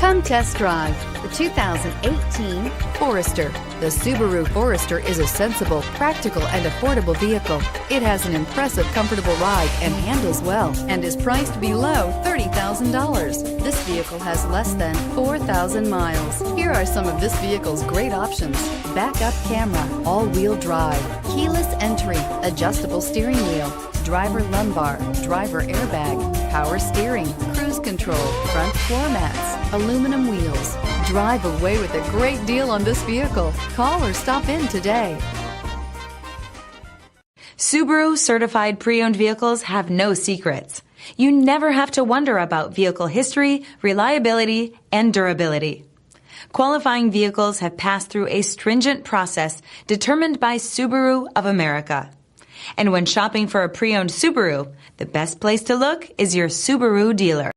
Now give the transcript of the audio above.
Come test drive the 2018 Forester. The Subaru Forester is a sensible, practical, and affordable vehicle. It has an impressive, comfortable ride and handles well and is priced below $30,000. This vehicle has less than 4,000 miles. Here are some of this vehicle's great options: backup camera, all-wheel drive, keyless entry, adjustable steering wheel, driver lumbar, driver airbag, power steering, cruise control, front floor mats, aluminum wheels. Drive away with a great deal on this vehicle. Call or stop in today. Subaru certified pre-owned vehicles have no secrets. You never have to wonder about vehicle history, reliability, and durability. Qualifying vehicles have passed through a stringent process determined by Subaru of America. And when shopping for a pre-owned Subaru, the best place to look is your Subaru dealer.